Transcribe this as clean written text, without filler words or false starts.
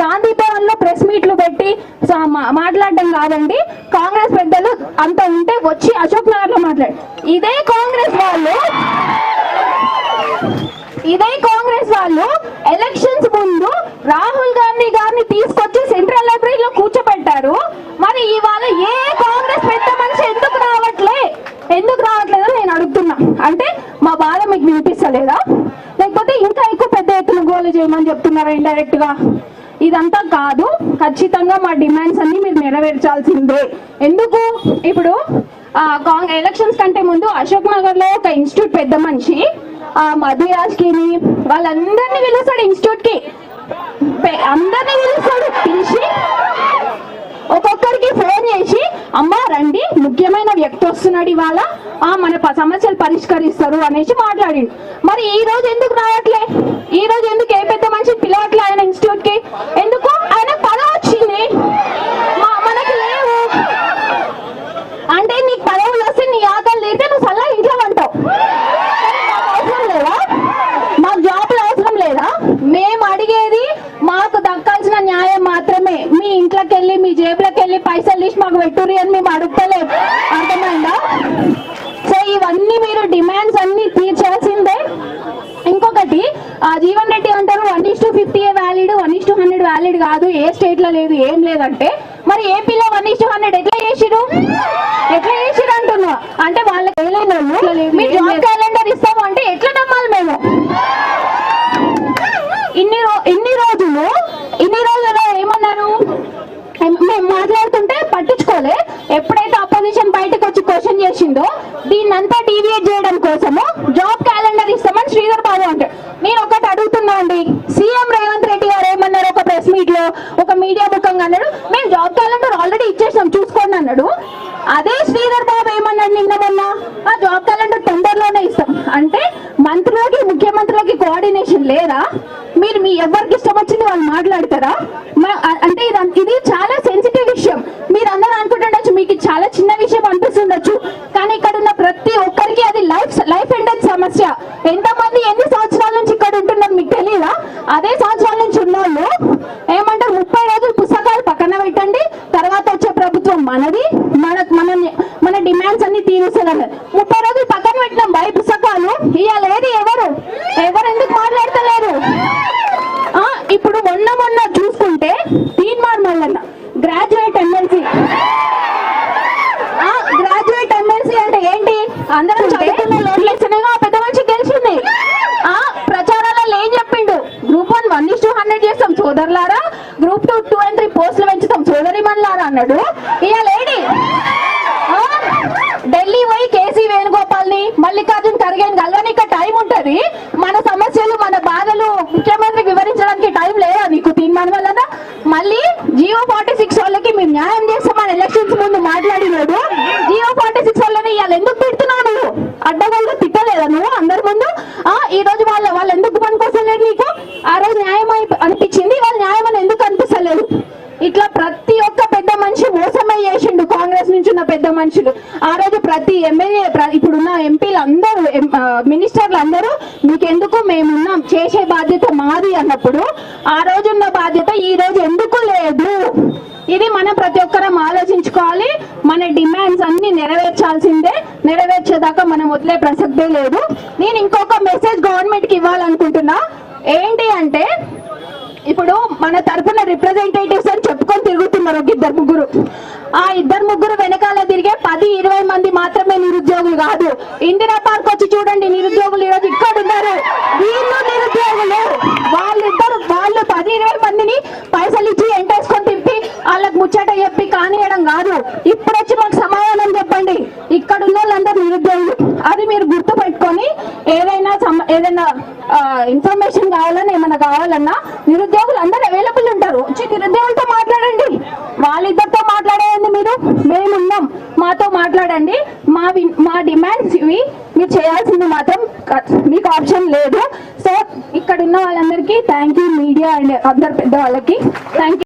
గాంధీ భవన్ లో ప్రెస్ మీట్లు పెట్టి మాట్లాడడం కాదండి. కాంగ్రెస్ పెద్దలు అంత ఉంటే వచ్చి అశోక్ నగర్ లో మాట్లాడు. ఇదే కాంగ్రెస్ వాళ్ళు ఎలక్షన్స్ ముందు రాహుల్ గాంధీ గారిని తీసుకొచ్చి సెంట్రల్ లైబ్రరీలో కూర్చోబెట్టారు. మరి ఇవాళ ఏ కాంగ్రెస్ పెద్ద మనిషి ఎందుకు రావట్లేదని నేను అడుగుతున్నా. అంటే మా బాధ మీకు వినిపిస్తలేదా, లేకపోతే ఇంకా ఎక్కువ పెద్ద ఎత్తున గోలు చేయమని చెప్తున్నారా ఇండైరెక్ట్ గా? ఇదంతా కాదు, ఖచ్చితంగా మా డిమాండ్స్ అన్ని మీరు నెరవేర్చాల్సిందే. ఎందుకు ఇప్పుడు ఎలక్షన్స్ కంటే ముందు అశోక్ నగర్ లో ఒక ఇన్స్టిట్యూట్ పెద్ద మనిషి మధురాజ్ కిని వాళ్ళందరినీ పిలుస్తాడు, ఇన్స్టిట్యూట్ కి అందరినీ పిలిచి ఒక్కొక్కరికి ఫోన్ చేసి అమ్మా రండి, ముఖ్యమైన వ్యక్తి వస్తున్నాడు ఇవాళ, మన సమస్యలు పరిష్కరిస్తారు అనేసి మాట్లాడిండు. మరి ఈ రోజు ఎందుకు రావట్లే? ఈ రోజు ఎందుకు ఏ పెద్ద మనిషిని పిలవట్లే ఆయన ఇన్స్టిట్యూట్ కి? ఎందుకు? ఆయన పదవి వచ్చింది, మనకి లేవు. అంటే నీకు పదవులు వస్తే నీ ఆకలి తీరితే నువ్వు సల్లా ఇంట్లో అంటావు. అవసరం లేదా? మాకు జాబులు అవసరం లేదా? మేము అడిగేది మాకు దక్కాల్సిన న్యాయం మాత్రమే. మీ ఇంట్లోకి వెళ్ళి మీ జేబులోకి వెళ్ళి పైసలు తీసి మాకు పెట్టుర్రి అని మేము అడుగుతలేము. అర్థమైందా? సో ఇవన్నీ మీరు డిమాండ్స్ అన్ని తీర్చాల్సిందే. ఇంకొకటి జీవన్ రెడ్డి అంటారు 1:50 వ్యాలిడ్, 1:100 వ్యాలిడ్ కాదు, ఏ స్టేట్ లో లేదు, ఏం లేదంటే మరి ఏపీలో 1:100 ఎట్లా చేసిరు అంటున్నా. అంటే వాళ్ళకి మీ జాబ్ క్యాలెండర్ ఇస్తాము అంటే ఎట్లా నమ్మాలి మేము? ఇన్ని రోజులు ఏమన్నారు? మేము మాట్లాడుతుంటే పట్టించుకోలే. ఎప్పుడైతే అపోజిషన్ బయటకు వచ్చి క్వశ్చన్ చేసిందో దీన్నంతా డీవియేట్ చేయడం కోసము జాబ్ క్యాలెండర్ ఇస్తామని శ్రీధర్ బాబు అంటే. నేను ఒకటి అడుగుతున్నా అండి, సీఎం రేవంత్ రెడ్డి గారు ఏమన్నారు ఒక ప్రెస్ మీట్ లో, ఒక మీడియా ముఖంగా అన్నాడు మేము జాబ్ క్యాలెండర్ ఆల్రెడీ ఇచ్చేసాం చూసుకోండి అన్నాడు. అదే శ్రీధర్ బాబు ఏమన్నాడు నిన్న మొన్న, ఆ జాబ్ క్యాలెండర్ తొందరలోనే ఇస్తాం. అంటే మంత్రులకి ముఖ్యమంత్రులకి కోఆర్డినేషన్ లేదా? మీరు మీ ఎవరికి ఇష్టం వచ్చింది వాళ్ళు మాట్లాడతారా? అంటే ఇది చాలా సెన్సిటివ్ విషయం. మీరు అందరూ అనుకుంటుండొచ్చు మీకు చాలా చిన్న విషయం అనిపిస్తుండొచ్చు, కానీ ఇక్కడ ఉన్న ప్రతి ఒక్కరికి అది లైఫ్ అండ్ డెత్ సమస్య. ఎంతమంది ఎన్ని సంవత్సరాల నుంచి ఇక్కడ ఉంటున్నారు మీకు తెలియదా? అదే సంవత్సరాల నుంచి ఉన్న వాళ్ళు ఏమంటారు, 30 రోజులు పుస్తకాలు పక్కన పెట్టండి, తర్వాత వచ్చే ప్రభుత్వం మనది, మన డిమాండ్స్ అన్ని తీరుస్తుంది. 30 రోజులు పక్కన పెట్టినాం బై పుస్తకాలు, ఇవాళ ఏది ఎవరు ఎందుకు మాట్లాడతలేరు? ఇప్పుడు మొన్న చూసుకుంటే తీన్మార్ మల్లన్న గ్రాడ్యుయేట్ ఎమ్మెల్సీ అంటే ఏంటి? అందరం చదువుతున్న లోట్లేసనేగా పెద్ద మనిషి గెలిచింది. ప్రచారాలలో ఏం చెప్పిండు? గ్రూప్ 1 1:100 చేస్తాం సోదరులారా, గ్రూప్ 2 2 and 3 పోస్టులు పెంచుతాం సోదరి మల్లారా అన్నాడు. ఇవాళ ఏడి? ఢిల్లీ పోయి కేసీ వేణుగోపాల్ని మల్లికార్జున్ ఖర్గేని కలవనీక టైం ఉంటది. మన సమస్యలు మన బాధలు ముఖ్యమంత్రికి వివరించడానికి టైం లేదా నీకు? తీర్మానం వల్ల మళ్ళీ జియో 46 వాళ్ళకి మేము న్యాయం చేస్తామని ఎలక్షన్స్ ముందు మాట్లాడినాడు. జియో 46 వాళ్ళని ఇవాళ ఎందుకు తిడుతున్నావు నువ్వు? అడ్డగోలుగా తిట్టలేదా నువ్వు అందరి ముందు? ఈ రోజు వాళ్ళు ఎందుకు పనికొస్తలేదు నీకు? ఆ రోజు న్యాయం అనిపించింది, వాళ్ళు న్యాయం అని ఎందుకు అనిపిస్తలేదు? ఇట్లా ప్రతి ఒక్క పెద్ద మనిషి మోసమై చేసిండు. కాంగ్రెస్ నుంచి ఉన్న పెద్ద మనుషులు ఆ రోజు ప్రతి ఎమ్మెల్యే, ఇప్పుడున్న ఎంపీలు అందరూ, మినిస్టర్లు అందరూ మీకెందుకు మేమున్నాం, చేసే బాధ్యత మాది అన్నప్పుడు ఆ రోజున్న బాధ్యత ఈ రోజు ఎందుకు లేదు? ఇది మనం ప్రతి ఒక్కరం ఆలోచించుకోవాలి. మన డిమాండ్స్ అన్ని నెరవేర్చాల్సిందే. నెరవేర్చేదాకా మనం వదిలే ప్రసక్తే లేదు. నేను ఇంకొక మెసేజ్ గవర్నమెంట్ కి ఇవ్వాలనుకుంటున్నా. ఏంటి అంటే, ఇప్పుడు మన తరఫున రిప్రజెంటేటివ్స్ అని చెప్పుకొని తిరుగుతున్నారు ఒక 2-3. ఆ 2-3 వెనకాల తిరిగే 10-20 మంది మాత్రమే నిరుద్యోగులు కాదు. ఇందిరా పార్క్ వచ్చి చూడండి, నిరుద్యోగులు ఈరోజు ఇక్కడ ఉన్నారు. వీళ్ళు నిరుద్యోగులు, వాళ్ళు 10-20 మందిని పైసలు ఇచ్చి ఎంటేసుకొని తిప్పి వాళ్ళకి ముచ్చట చెప్పి కానియడం కాదు. ఇప్పుడు వచ్చి మాకు సమాధానం చెప్పండి, ఇక్కడ ఉన్న వాళ్ళందరూ నిరుద్యోగులు. అది మీరు గుర్తు పెట్టుకొని ఏదైనా ఇన్ఫర్మేషన్ కావాలన్నా ఏమైనా కావాలన్నా నిరుద్యోగులు అందరూ అవైలబుల్ ఉంటారు. వచ్చి నిరుద్యోగులతో మాట్లాడండి. వాళ్ళిద్దరితో మాట్లాడేయండి, మేమున్నాం, మాతో మాట్లాడండి. మా డిమాండ్స్ ఇవి, మీరు చేయాల్సింది మాత్రం మీకు ఆప్షన్ లేదు. సో ఇక్కడ ఉన్న వాళ్ళందరికీ థ్యాంక్ యూ, మీడియా అండ్ అందరు పెద్ద వాళ్ళకి థ్యాంక్ యూ.